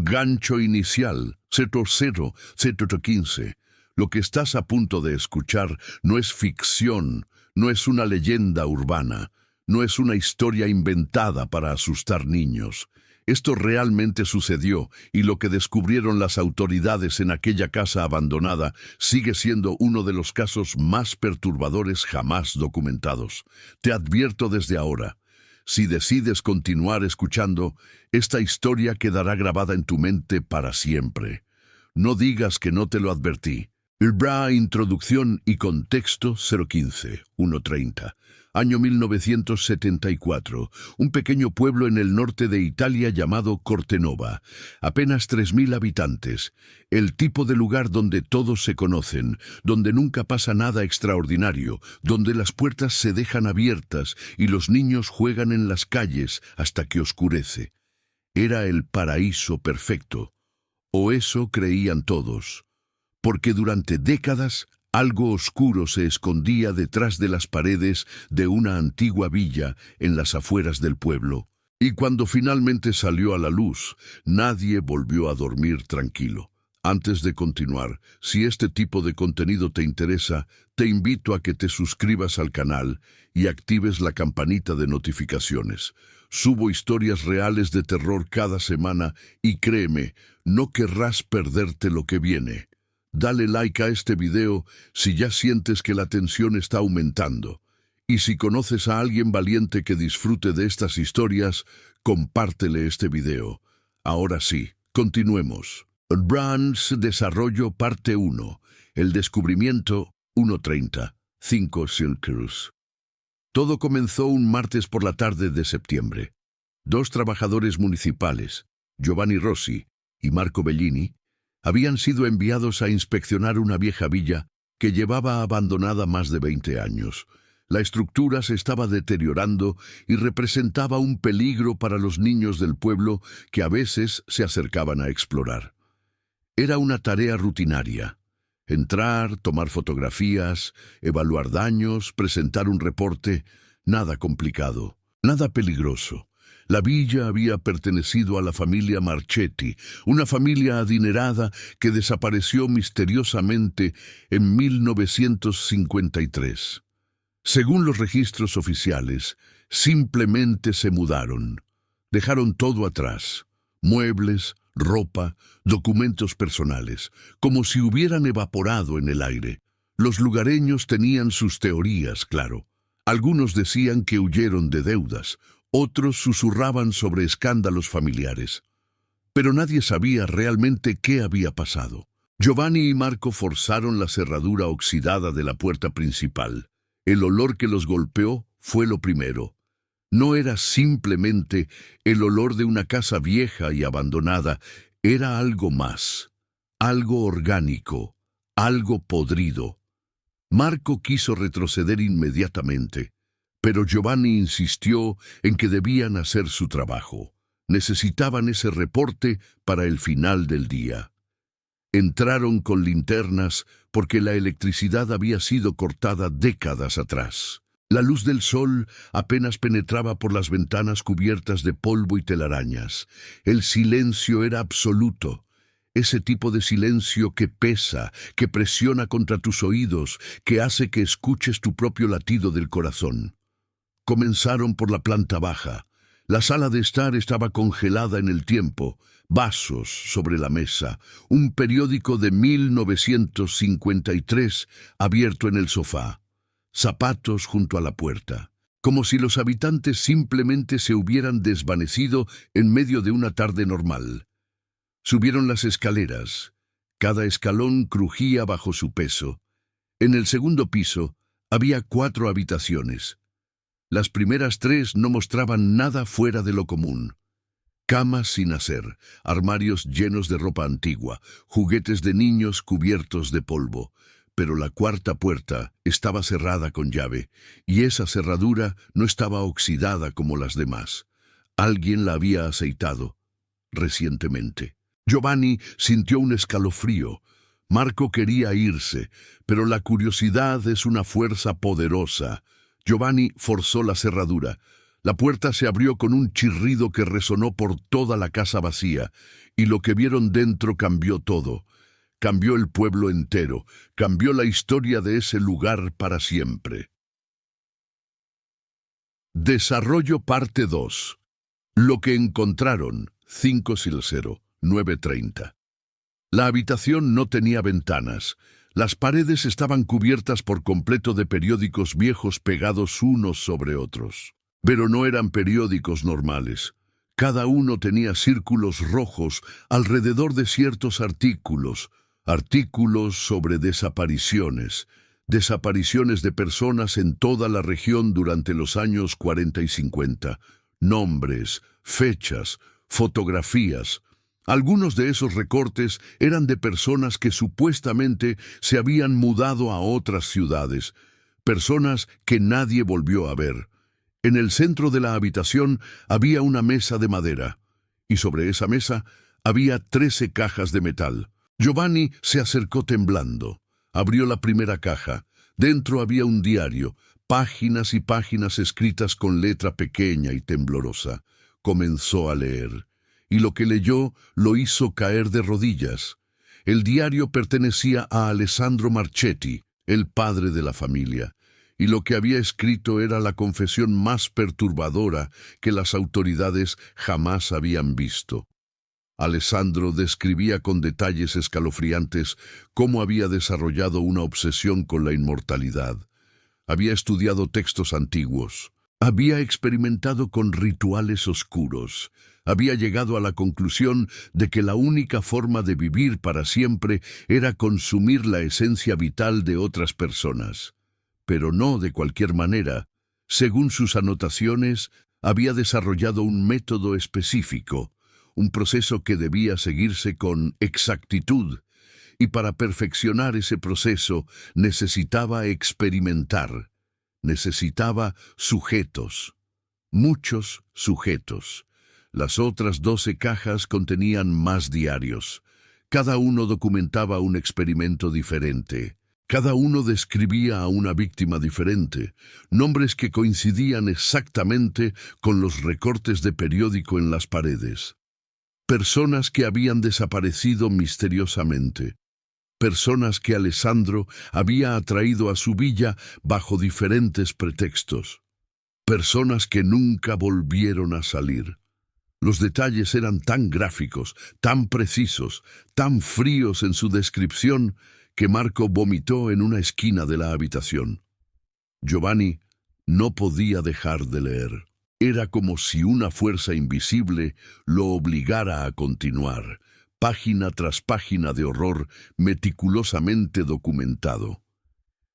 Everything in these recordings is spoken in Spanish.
Gancho inicial, 00-15. Lo que estás a punto de escuchar no es ficción, no es una leyenda urbana, no es una historia inventada para asustar niños. Esto realmente sucedió y lo que descubrieron las autoridades en aquella casa abandonada sigue siendo uno de los casos más perturbadores jamás documentados. Te advierto desde ahora. Si decides continuar escuchando, esta historia quedará grabada en tu mente para siempre. No digas que no te lo advertí. Introducción y contexto 015-130. Año 1974. Un pequeño pueblo en el norte de Italia llamado Cortenova. Apenas 3.000 habitantes. El tipo de lugar donde todos se conocen, donde nunca pasa nada extraordinario, donde las puertas se dejan abiertas y los niños juegan en las calles hasta que oscurece. Era el paraíso perfecto. O eso creían todos. Porque durante décadas algo oscuro se escondía detrás de las paredes de una antigua villa en las afueras del pueblo. Y cuando finalmente salió a la luz, nadie volvió a dormir tranquilo. Antes de continuar, si este tipo de contenido te interesa, te invito a que te suscribas al canal y actives la campanita de notificaciones. Subo historias reales de terror cada semana y créeme, no querrás perderte lo que viene. Dale like a este video si ya sientes que la tensión está aumentando. Y si conoces a alguien valiente que disfrute de estas historias, compártele este video. Ahora sí, continuemos. Brands Desarrollo Parte 1. El descubrimiento 1:30. 5 Silkrus. Todo comenzó un martes por la tarde de septiembre. Dos trabajadores municipales, Giovanni Rossi y Marco Bellini, habían sido enviados a inspeccionar una vieja villa que llevaba abandonada más de 20 años. La estructura se estaba deteriorando y representaba un peligro para los niños del pueblo que a veces se acercaban a explorar. Era una tarea rutinaria. Entrar, tomar fotografías, evaluar daños, presentar un reporte, nada complicado, nada peligroso. La villa había pertenecido a la familia Marchetti, una familia adinerada que desapareció misteriosamente en 1953. Según los registros oficiales, simplemente se mudaron. Dejaron todo atrás: muebles, ropa, documentos personales, como si hubieran evaporado en el aire. Los lugareños tenían sus teorías, claro. Algunos decían que huyeron de deudas, otros susurraban sobre escándalos familiares. Pero nadie sabía realmente qué había pasado. Giovanni y Marco forzaron la cerradura oxidada de la puerta principal. El olor que los golpeó fue lo primero. No era simplemente el olor de una casa vieja y abandonada, era algo más, algo orgánico, algo podrido. Marco quiso retroceder inmediatamente, pero Giovanni insistió en que debían hacer su trabajo. Necesitaban ese reporte para el final del día. Entraron con linternas porque la electricidad había sido cortada décadas atrás. La luz del sol apenas penetraba por las ventanas cubiertas de polvo y telarañas. El silencio era absoluto. Ese tipo de silencio que pesa, que presiona contra tus oídos, que hace que escuches tu propio latido del corazón. Comenzaron por la planta baja. La sala de estar estaba congelada en el tiempo, vasos sobre la mesa, un periódico de 1953 abierto en el sofá, zapatos junto a la puerta, como si los habitantes simplemente se hubieran desvanecido en medio de una tarde normal. Subieron las escaleras. Cada escalón crujía bajo su peso. En el segundo piso había 4 habitaciones. Las primeras 3 no mostraban nada fuera de lo común. Camas sin hacer, armarios llenos de ropa antigua, juguetes de niños cubiertos de polvo. Pero la cuarta puerta estaba cerrada con llave, y esa cerradura no estaba oxidada como las demás. Alguien la había aceitado recientemente. Giovanni sintió un escalofrío. Marco quería irse, pero la curiosidad es una fuerza poderosa. Giovanni forzó la cerradura. La puerta se abrió con un chirrido que resonó por toda la casa vacía, y lo que vieron dentro cambió todo. Cambió el pueblo entero, cambió la historia de ese lugar para siempre. Desarrollo parte 2. Lo que encontraron, 500, 9:30. La habitación no tenía ventanas. Las paredes estaban cubiertas por completo de periódicos viejos pegados unos sobre otros. Pero no eran periódicos normales. Cada uno tenía círculos rojos alrededor de ciertos artículos sobre desapariciones de personas en toda la región durante los años 40 y 50. Nombres, fechas, fotografías. Algunos de esos recortes eran de personas que supuestamente se habían mudado a otras ciudades, personas que nadie volvió a ver. En el centro de la habitación había una mesa de madera, y sobre esa mesa había 13 cajas de metal. Giovanni se acercó temblando. Abrió la primera caja. Dentro había un diario, páginas y páginas escritas con letra pequeña y temblorosa. Comenzó a leer, y lo que leyó lo hizo caer de rodillas. El diario pertenecía a Alessandro Marchetti, el padre de la familia, y lo que había escrito era la confesión más perturbadora que las autoridades jamás habían visto. Alessandro describía con detalles escalofriantes cómo había desarrollado una obsesión con la inmortalidad. Había estudiado textos antiguos, había experimentado con rituales oscuros, había llegado a la conclusión de que la única forma de vivir para siempre era consumir la esencia vital de otras personas. Pero no de cualquier manera. Según sus anotaciones, había desarrollado un método específico, un proceso que debía seguirse con exactitud, y para perfeccionar ese proceso necesitaba experimentar, necesitaba sujetos, muchos sujetos. Las otras 12 cajas contenían más diarios. Cada uno documentaba un experimento diferente. Cada uno describía a una víctima diferente, nombres que coincidían exactamente con los recortes de periódico en las paredes. Personas que habían desaparecido misteriosamente. Personas que Alessandro había atraído a su villa bajo diferentes pretextos. Personas que nunca volvieron a salir. Los detalles eran tan gráficos, tan precisos, tan fríos en su descripción, que Marco vomitó en una esquina de la habitación. Giovanni no podía dejar de leer. Era como si una fuerza invisible lo obligara a continuar, página tras página de horror meticulosamente documentado.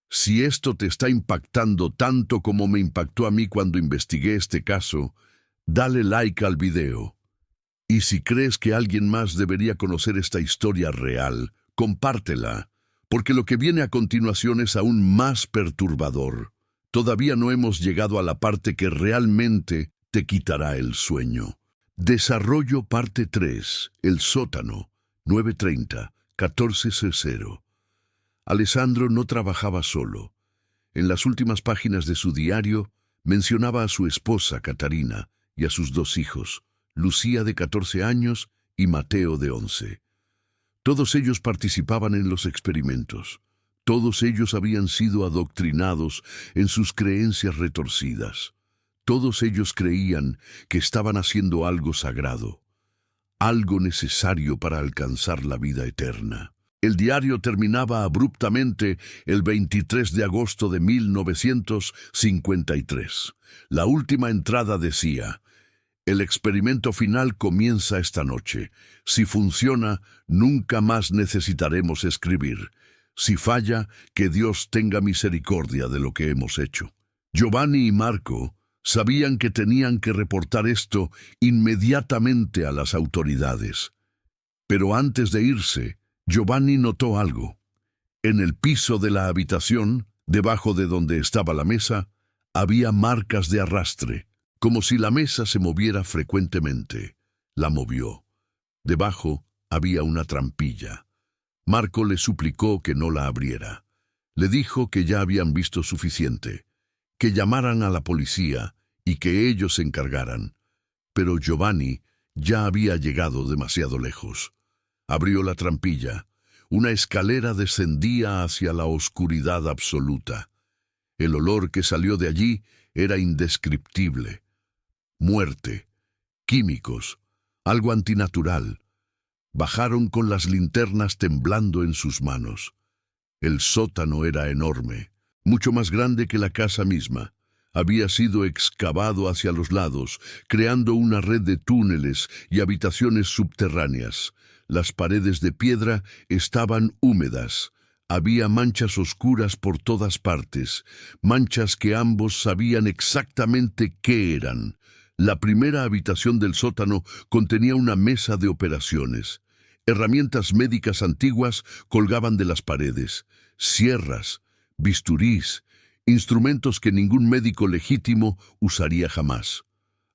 Si esto te está impactando tanto como me impactó a mí cuando investigué este caso, dale like al video. Y si crees que alguien más debería conocer esta historia real, compártela, porque lo que viene a continuación es aún más perturbador. Todavía no hemos llegado a la parte que realmente te quitará el sueño. Desarrollo parte 3, el sótano, 9:30, 14:00. Alessandro no trabajaba solo. En las últimas páginas de su diario mencionaba a su esposa, Catarina, y a sus 2 hijos, Lucía de 14 años y Mateo de 11. Todos ellos participaban en los experimentos. Todos ellos habían sido adoctrinados en sus creencias retorcidas. Todos ellos creían que estaban haciendo algo sagrado, algo necesario para alcanzar la vida eterna. El diario terminaba abruptamente el 23 de agosto de 1953. La última entrada decía: el experimento final comienza esta noche. Si funciona, nunca más necesitaremos escribir. Si falla, que Dios tenga misericordia de lo que hemos hecho. Giovanni y Marco sabían que tenían que reportar esto inmediatamente a las autoridades. Pero antes de irse, Giovanni notó algo. En el piso de la habitación, debajo de donde estaba la mesa, había marcas de arrastre, como si la mesa se moviera frecuentemente. La movió. Debajo había una trampilla. Marco le suplicó que no la abriera. Le dijo que ya habían visto suficiente, que llamaran a la policía y que ellos se encargaran. Pero Giovanni ya había llegado demasiado lejos. Abrió la trampilla. Una escalera descendía hacia la oscuridad absoluta. El olor que salió de allí era indescriptible. Muerte, químicos, algo antinatural. Bajaron con las linternas temblando en sus manos. El sótano era enorme, mucho más grande que la casa misma. Había sido excavado hacia los lados, creando una red de túneles y habitaciones subterráneas. Las paredes de piedra estaban húmedas. Había manchas oscuras por todas partes, manchas que ambos sabían exactamente qué eran. La primera habitación del sótano contenía una mesa de operaciones. Herramientas médicas antiguas colgaban de las paredes, sierras, bisturís, instrumentos que ningún médico legítimo usaría jamás.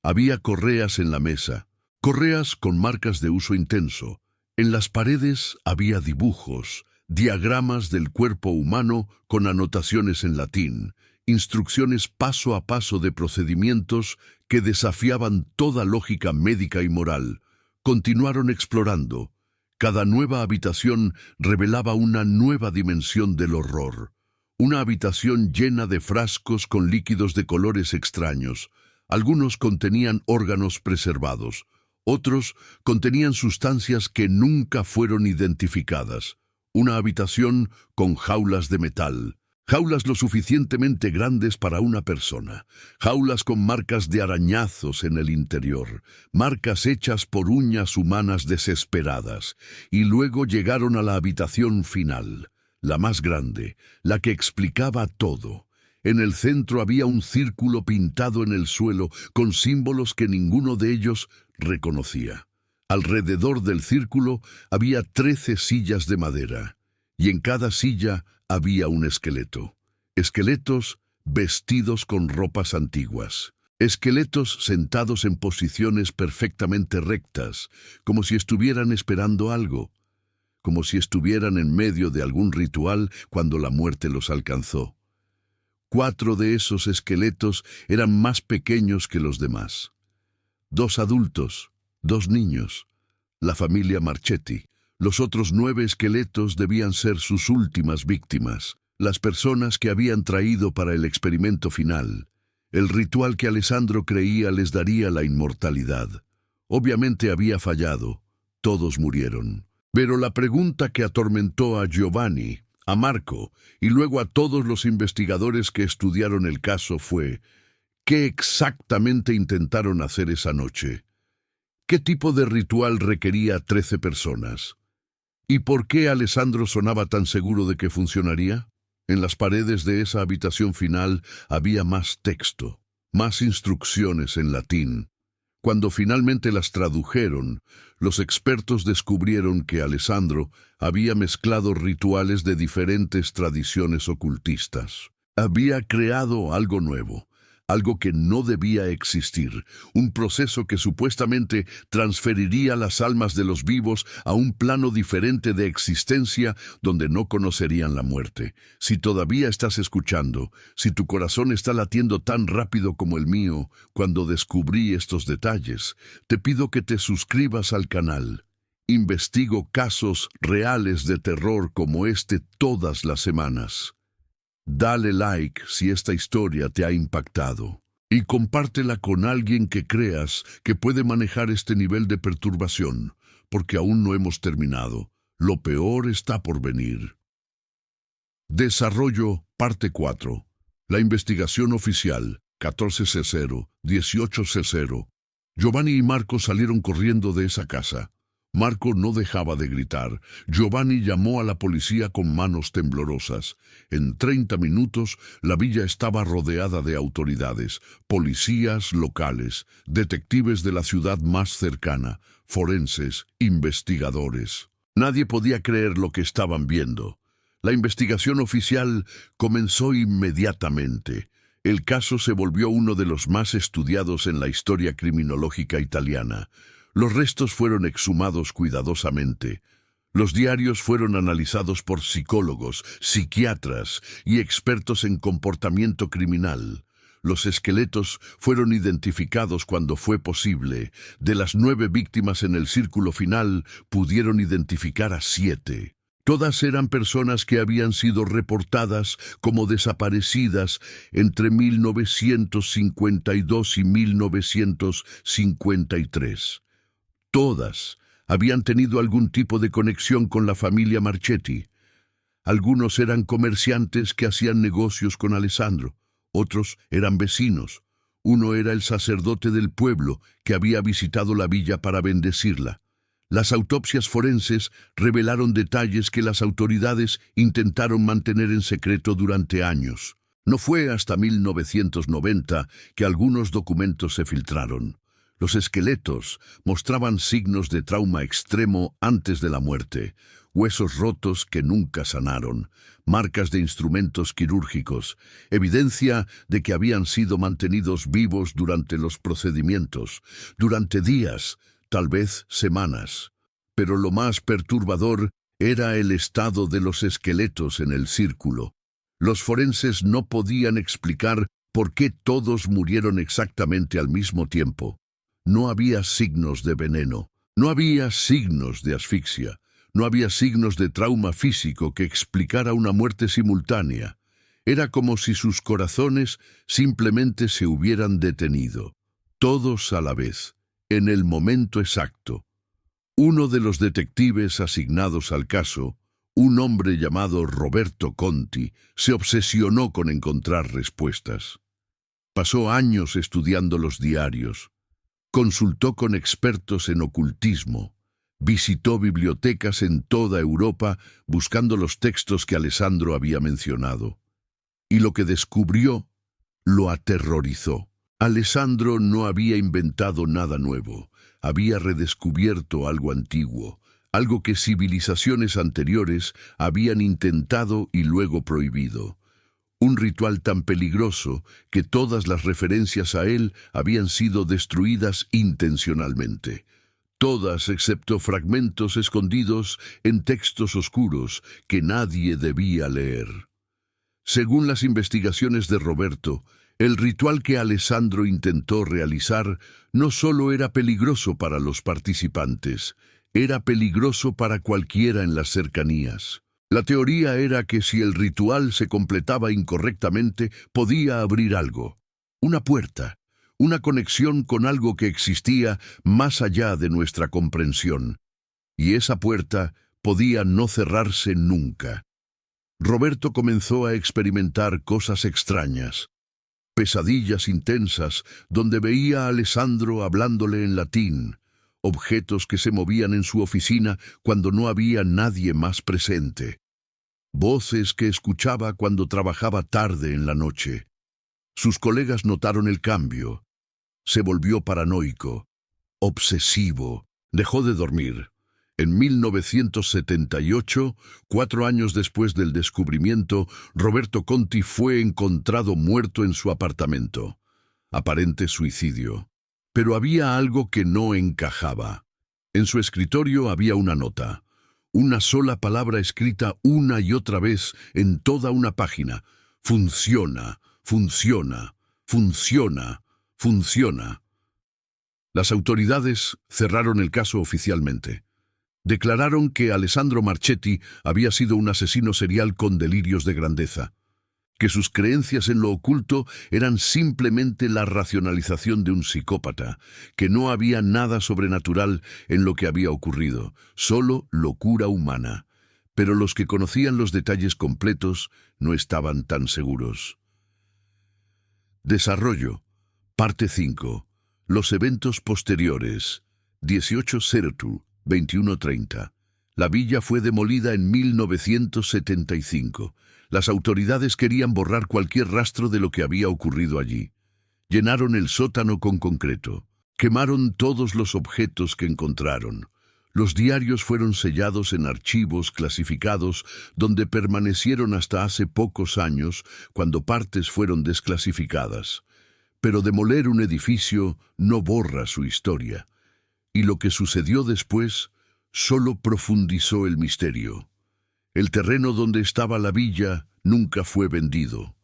Había correas en la mesa, correas con marcas de uso intenso. En las paredes había dibujos, diagramas del cuerpo humano con anotaciones en latín, instrucciones paso a paso de procedimientos que desafiaban toda lógica médica y moral. Continuaron explorando. Cada nueva habitación revelaba una nueva dimensión del horror. Una habitación llena de frascos con líquidos de colores extraños. Algunos contenían órganos preservados. Otros contenían sustancias que nunca fueron identificadas. Una habitación con jaulas de metal. Jaulas lo suficientemente grandes para una persona. Jaulas con marcas de arañazos en el interior. Marcas hechas por uñas humanas desesperadas. Y luego llegaron a la habitación final. La más grande, la que explicaba todo. En el centro había un círculo pintado en el suelo con símbolos que ninguno de ellos reconocía. Alrededor del círculo había 13 sillas de madera, y en cada silla había un esqueleto. Esqueletos vestidos con ropas antiguas. Esqueletos sentados en posiciones perfectamente rectas, como si estuvieran esperando algo. Como si estuvieran en medio de algún ritual cuando la muerte los alcanzó. 4 de esos esqueletos eran más pequeños que los demás. 2 adultos, 2 niños, la familia Marchetti. Los otros 9 esqueletos debían ser sus últimas víctimas, las personas que habían traído para el experimento final. El ritual que Alessandro creía les daría la inmortalidad. Obviamente había fallado, todos murieron. Pero la pregunta que atormentó a Giovanni, a Marco y luego a todos los investigadores que estudiaron el caso fue: ¿qué exactamente intentaron hacer esa noche? ¿Qué tipo de ritual requería 13 personas? ¿Y por qué Alessandro sonaba tan seguro de que funcionaría? En las paredes de esa habitación final había más texto, más instrucciones en latín. Cuando finalmente las tradujeron, los expertos descubrieron que Alessandro había mezclado rituales de diferentes tradiciones ocultistas. Había creado algo nuevo, algo que no debía existir, un proceso que supuestamente transferiría las almas de los vivos a un plano diferente de existencia donde no conocerían la muerte. Si todavía estás escuchando, si tu corazón está latiendo tan rápido como el mío cuando descubrí estos detalles, te pido que te suscribas al canal. Investigo casos reales de terror como este todas las semanas. Dale like si esta historia te ha impactado y compártela con alguien que creas que puede manejar este nivel de perturbación, porque aún no hemos terminado. Lo peor está por venir. Desarrollo, parte 4. La investigación oficial, 14C0, 18C0. Giovanni y Marco salieron corriendo de esa casa. Marco no dejaba de gritar. Giovanni llamó a la policía con manos temblorosas. En 30 minutos, la villa estaba rodeada de autoridades, policías locales, detectives de la ciudad más cercana, forenses, investigadores. Nadie podía creer lo que estaban viendo. La investigación oficial comenzó inmediatamente. El caso se volvió uno de los más estudiados en la historia criminológica italiana. Los restos fueron exhumados cuidadosamente. Los diarios fueron analizados por psicólogos, psiquiatras y expertos en comportamiento criminal. Los esqueletos fueron identificados cuando fue posible. De las 9 víctimas en el círculo final, pudieron identificar a 7. Todas eran personas que habían sido reportadas como desaparecidas entre 1952 y 1953. Todas habían tenido algún tipo de conexión con la familia Marchetti. Algunos eran comerciantes que hacían negocios con Alessandro, otros eran vecinos. Uno era el sacerdote del pueblo que había visitado la villa para bendecirla. Las autopsias forenses revelaron detalles que las autoridades intentaron mantener en secreto durante años. No fue hasta 1990 que algunos documentos se filtraron. Los esqueletos mostraban signos de trauma extremo antes de la muerte, huesos rotos que nunca sanaron, marcas de instrumentos quirúrgicos, evidencia de que habían sido mantenidos vivos durante los procedimientos, durante días, tal vez semanas. Pero lo más perturbador era el estado de los esqueletos en el círculo. Los forenses no podían explicar por qué todos murieron exactamente al mismo tiempo. No había signos de veneno, no había signos de asfixia, no había signos de trauma físico que explicara una muerte simultánea. Era como si sus corazones simplemente se hubieran detenido, todos a la vez, en el momento exacto. Uno de los detectives asignados al caso, un hombre llamado Roberto Conti, se obsesionó con encontrar respuestas. Pasó años estudiando los diarios. Consultó con expertos en ocultismo, visitó bibliotecas en toda Europa buscando los textos que Alessandro había mencionado. Y lo que descubrió lo aterrorizó. Alessandro no había inventado nada nuevo, había redescubierto algo antiguo, algo que civilizaciones anteriores habían intentado y luego prohibido. Un ritual tan peligroso que todas las referencias a él habían sido destruidas intencionalmente. Todas excepto fragmentos escondidos en textos oscuros que nadie debía leer. Según las investigaciones de Roberto, el ritual que Alessandro intentó realizar no solo era peligroso para los participantes, era peligroso para cualquiera en las cercanías. La teoría era que si el ritual se completaba incorrectamente, podía abrir algo, una puerta, una conexión con algo que existía más allá de nuestra comprensión. Y esa puerta podía no cerrarse nunca. Roberto comenzó a experimentar cosas extrañas, pesadillas intensas donde veía a Alessandro hablándole en latín, objetos que se movían en su oficina cuando no había nadie más presente, voces que escuchaba cuando trabajaba tarde en la noche. Sus colegas notaron el cambio. Se volvió paranoico, obsesivo, dejó de dormir. En 1978, 4 años después del descubrimiento, Roberto Conti fue encontrado muerto en su apartamento. Aparente suicidio. Pero había algo que no encajaba. En su escritorio había una nota. Una sola palabra escrita una y otra vez en toda una página. Funciona, funciona, funciona, funciona. Las autoridades cerraron el caso oficialmente. Declararon que Alessandro Marchetti había sido un asesino serial con delirios de grandeza, que sus creencias en lo oculto eran simplemente la racionalización de un psicópata, que no había nada sobrenatural en lo que había ocurrido, solo locura humana. Pero los que conocían los detalles completos no estaban tan seguros. Desarrollo. Parte 5. Los eventos posteriores. 18 Certu. 21:30. La villa fue demolida en 1975. Las autoridades querían borrar cualquier rastro de lo que había ocurrido allí. Llenaron el sótano con concreto. Quemaron todos los objetos que encontraron. Los diarios fueron sellados en archivos clasificados donde permanecieron hasta hace pocos años cuando partes fueron desclasificadas. Pero demoler un edificio no borra su historia. Y lo que sucedió después solo profundizó el misterio. El terreno donde estaba la villa nunca fue vendido.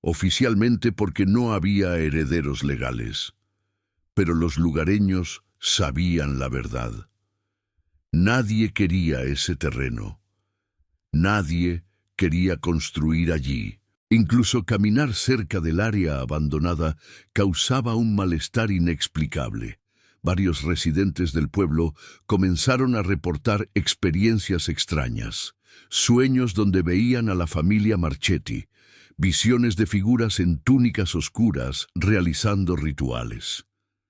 oficialmente porque no había herederos legales. Pero los lugareños sabían la verdad. Nadie quería ese terreno. Nadie quería construir allí. Incluso caminar cerca del área abandonada causaba un malestar inexplicable. Varios residentes del pueblo comenzaron a reportar experiencias extrañas, sueños donde veían a la familia Marchetti, visiones de figuras en túnicas oscuras realizando rituales.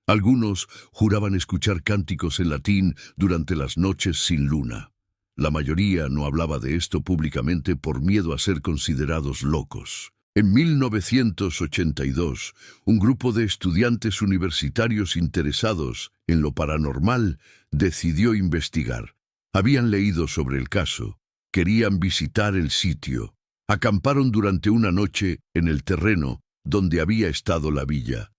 Algunos juraban escuchar cánticos en latín durante las noches sin luna. La mayoría no hablaba de esto públicamente por miedo a ser considerados locos. En 1982, un grupo de estudiantes universitarios interesados en lo paranormal decidió investigar. Habían leído sobre el caso, querían visitar el sitio. Acamparon durante una noche en el terreno donde había estado la villa.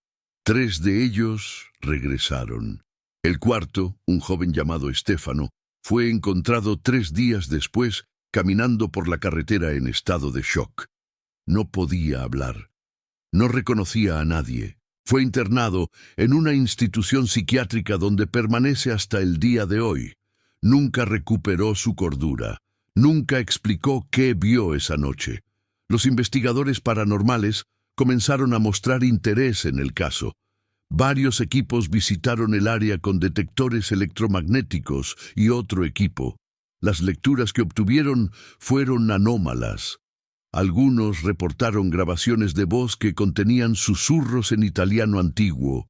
3 de ellos regresaron. El cuarto, un joven llamado Stefano, fue encontrado 3 días después caminando por la carretera en estado de shock. No podía hablar. No reconocía a nadie. Fue internado en una institución psiquiátrica donde permanece hasta el día de hoy. Nunca recuperó su cordura. Nunca explicó qué vio esa noche. Los investigadores paranormales comenzaron a mostrar interés en el caso. Varios equipos visitaron el área con detectores electromagnéticos y otro equipo. Las lecturas que obtuvieron fueron anómalas. Algunos reportaron grabaciones de voz que contenían susurros en italiano antiguo.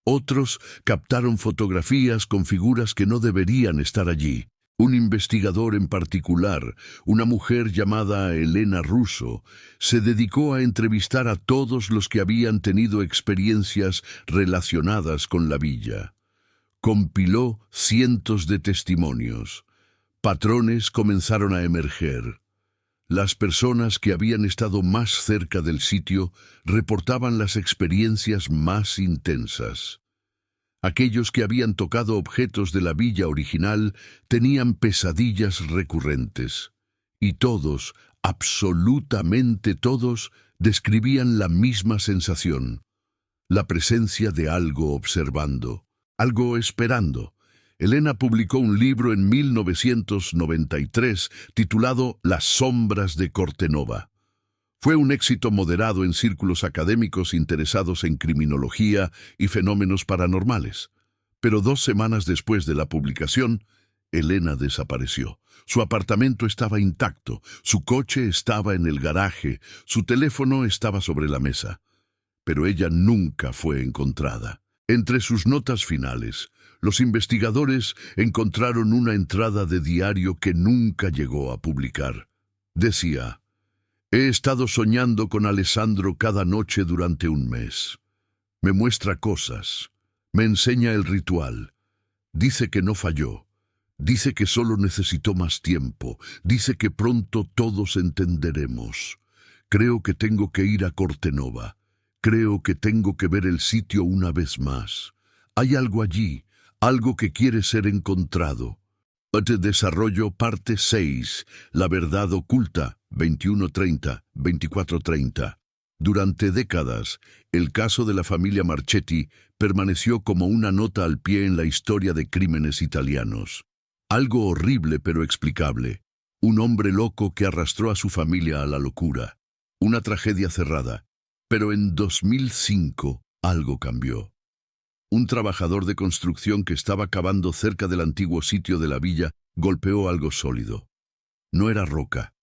Otros captaron fotografías con figuras que no deberían estar allí. Un investigador en particular, una mujer llamada Elena Russo, se dedicó a entrevistar a todos los que habían tenido experiencias relacionadas con la villa. Compiló cientos de testimonios. Patrones comenzaron a emerger. Las personas que habían estado más cerca del sitio reportaban las experiencias más intensas. Aquellos que habían tocado objetos de la villa original tenían pesadillas recurrentes. Y todos, absolutamente todos, describían la misma sensación. La presencia de algo observando, algo esperando. Elena publicó un libro en 1993 titulado Las sombras de Cortenova. Fue un éxito moderado en círculos académicos interesados en criminología y fenómenos paranormales. Pero 2 semanas después de la publicación, Elena desapareció. Su apartamento estaba intacto, su coche estaba en el garaje, su teléfono estaba sobre la mesa. Pero ella nunca fue encontrada. Entre sus notas finales, los investigadores encontraron una entrada de diario que nunca llegó a publicar. Decía: «He estado soñando con Alessandro cada noche durante un mes. Me muestra cosas, me enseña el ritual. Dice que no falló. Dice que solo necesitó más tiempo. Dice que pronto todos entenderemos. Creo que tengo que ir a Cortenova. Creo que tengo que ver el sitio una vez más. Hay algo allí, algo que quiere ser encontrado». Desarrollo parte 6. La verdad oculta, 2130-2430. Durante décadas, el caso de la familia Marchetti permaneció como una nota al pie en la historia de crímenes italianos. Algo horrible pero explicable. Un hombre loco que arrastró a su familia a la locura. Una tragedia cerrada. Pero en 2005 algo cambió. Un trabajador de construcción que estaba cavando cerca del antiguo sitio de la villa golpeó algo sólido. No era roca,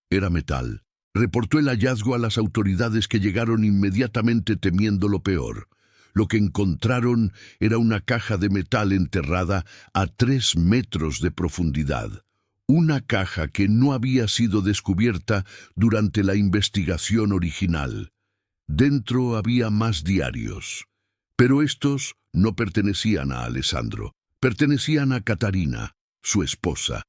era metal. Reportó el hallazgo a las autoridades, que llegaron inmediatamente temiendo lo peor. Lo que encontraron era una caja de metal enterrada a 3 metros de profundidad. Una caja que no había sido descubierta durante la investigación original. Dentro había más diarios. Pero estos no pertenecían a Alessandro, pertenecían a Catarina, su esposa.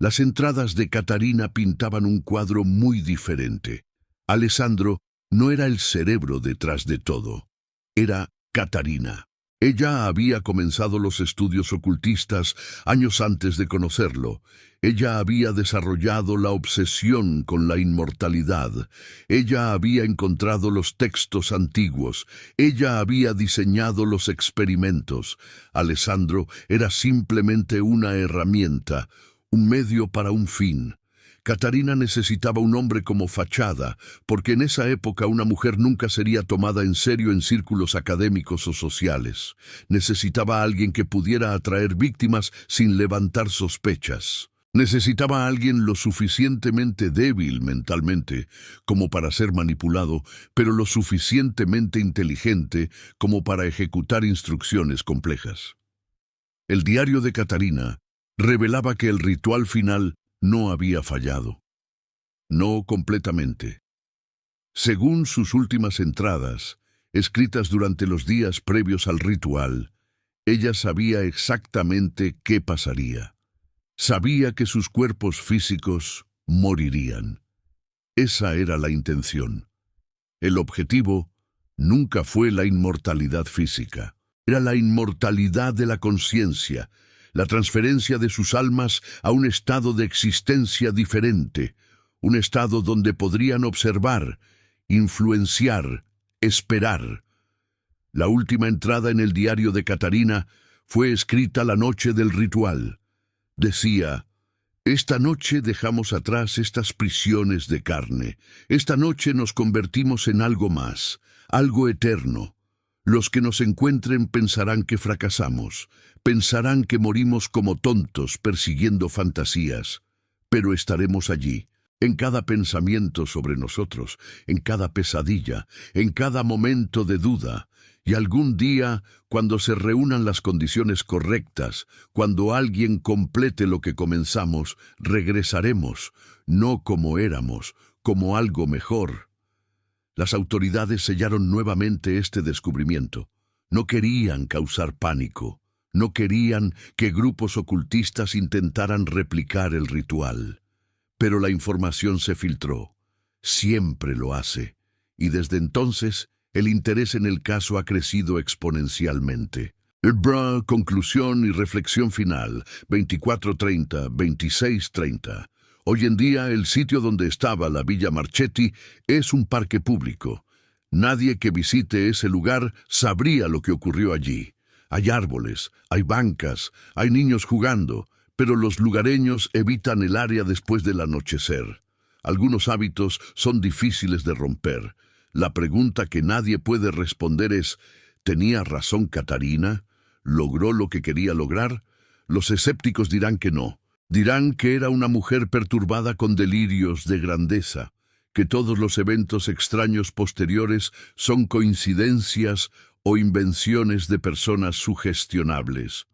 Las entradas de Catarina pintaban un cuadro muy diferente. Alessandro no era el cerebro detrás de todo, era Catarina. Ella había comenzado los estudios ocultistas años antes de conocerlo. Ella había desarrollado la obsesión con la inmortalidad. Ella había encontrado los textos antiguos. Ella había diseñado los experimentos. Alessandro era simplemente una herramienta, un medio para un fin. Catarina necesitaba un hombre como fachada, porque en esa época una mujer nunca sería tomada en serio en círculos académicos o sociales. Necesitaba a alguien que pudiera atraer víctimas sin levantar sospechas. Necesitaba a alguien lo suficientemente débil mentalmente como para ser manipulado, pero lo suficientemente inteligente como para ejecutar instrucciones complejas. El diario de Catarina revelaba que el ritual final no había fallado. No completamente. Según sus últimas entradas, escritas durante los días previos al ritual, ella sabía exactamente qué pasaría. Sabía que sus cuerpos físicos morirían. Esa era la intención. El objetivo nunca fue la inmortalidad física. Era la inmortalidad de la conciencia, la transferencia de sus almas a un estado de existencia diferente, un estado donde podrían observar, influenciar, esperar. La última entrada en el diario de Catarina fue escrita la noche del ritual. Decía: «Esta noche dejamos atrás estas prisiones de carne. Esta noche nos convertimos en algo más, algo eterno. Los que nos encuentren pensarán que fracasamos, pensarán que morimos como tontos persiguiendo fantasías, pero estaremos allí, en cada pensamiento sobre nosotros, en cada pesadilla, en cada momento de duda, y algún día, cuando se reúnan las condiciones correctas, cuando alguien complete lo que comenzamos, regresaremos, no como éramos, como algo mejor». Las autoridades sellaron nuevamente este descubrimiento. No querían causar pánico. No querían que grupos ocultistas intentaran replicar el ritual. Pero la información se filtró. Siempre lo hace. Y desde entonces, el interés en el caso ha crecido exponencialmente. Conclusión y reflexión final, 24:30, 26:30. Hoy en día, el sitio donde estaba la Villa Marchetti es un parque público. Nadie que visite ese lugar sabría lo que ocurrió allí. Hay árboles, hay bancas, hay niños jugando, pero los lugareños evitan el área después del anochecer. Algunos hábitos son difíciles de romper. La pregunta que nadie puede responder es: ¿tenía razón Catarina? ¿Logró lo que quería lograr? Los escépticos dirán que no. Dirán que era una mujer perturbada con delirios de grandeza, que todos los eventos extraños posteriores son coincidencias o invenciones de personas sugestionables.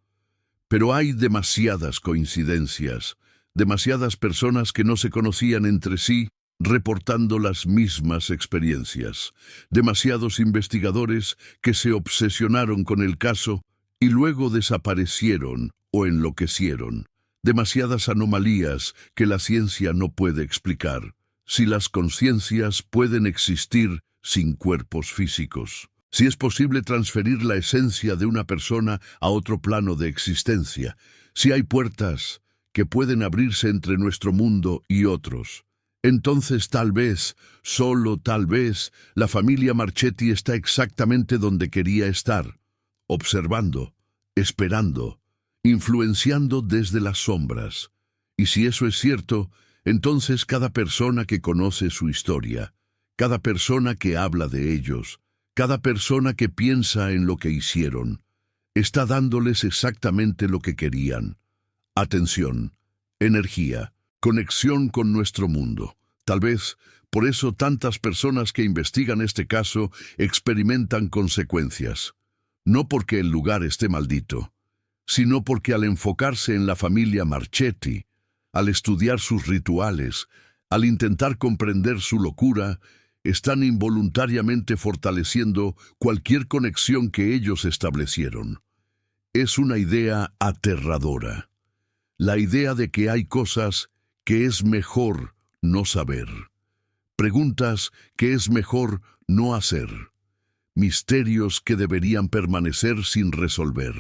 Pero hay demasiadas coincidencias, demasiadas personas que no se conocían entre sí, reportando las mismas experiencias, demasiados investigadores que se obsesionaron con el caso y luego desaparecieron o enloquecieron. Demasiadas anomalías que la ciencia no puede explicar. Si las conciencias pueden existir sin cuerpos físicos. Si es posible transferir la esencia de una persona a otro plano de existencia. Si hay puertas que pueden abrirse entre nuestro mundo y otros. Entonces tal vez, solo tal vez, la familia Marchetti está exactamente donde quería estar. Observando, esperando, influenciando desde las sombras. Y si eso es cierto, entonces cada persona que conoce su historia, cada persona que habla de ellos, cada persona que piensa en lo que hicieron, está dándoles exactamente lo que querían. Atención, energía, conexión con nuestro mundo. Tal vez, por eso tantas personas que investigan este caso experimentan consecuencias. No porque el lugar esté maldito, sino porque al enfocarse en la familia Marchetti, al estudiar sus rituales, al intentar comprender su locura, están involuntariamente fortaleciendo cualquier conexión que ellos establecieron. Es una idea aterradora. La idea de que hay cosas que es mejor no saber. Preguntas que es mejor no hacer. misterios que deberían permanecer sin resolver.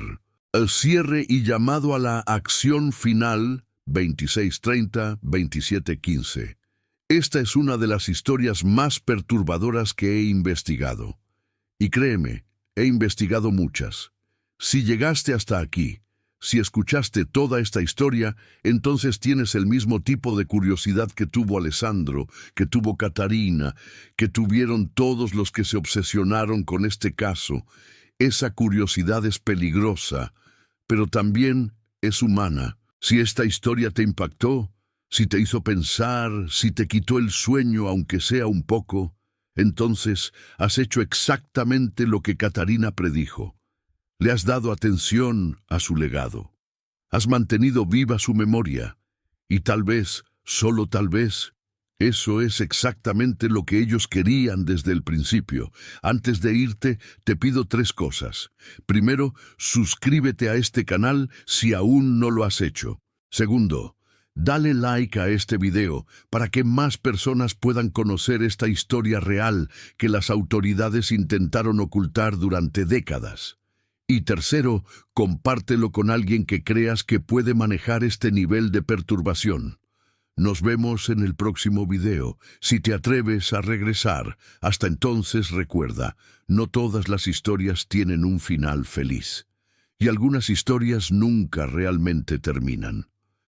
El cierre y llamado a la acción final, 26:30-27:15. Esta es una de las historias más perturbadoras que he investigado. Y créeme, he investigado muchas. Si llegaste hasta aquí, si escuchaste toda esta historia, entonces tienes el mismo tipo de curiosidad que tuvo Alessandro, que tuvo Catarina, que tuvieron todos los que se obsesionaron con este caso. Esa curiosidad es peligrosa, pero también es humana. Si esta historia te impactó, si te hizo pensar, si te quitó el sueño aunque sea un poco, entonces has hecho exactamente lo que Catarina predijo. Le has dado atención a su legado. Has mantenido viva su memoria. Y tal vez, solo tal vez, eso es exactamente lo que ellos querían desde el principio. Antes de irte, te pido 3 cosas. Primero, suscríbete a este canal si aún no lo has hecho. Segundo, dale like a este video para que más personas puedan conocer esta historia real que las autoridades intentaron ocultar durante décadas. Y tercero, compártelo con alguien que creas que puede manejar este nivel de perturbación. Nos vemos en el próximo video, si te atreves a regresar. Hasta entonces recuerda, no todas las historias tienen un final feliz. Y algunas historias nunca realmente terminan.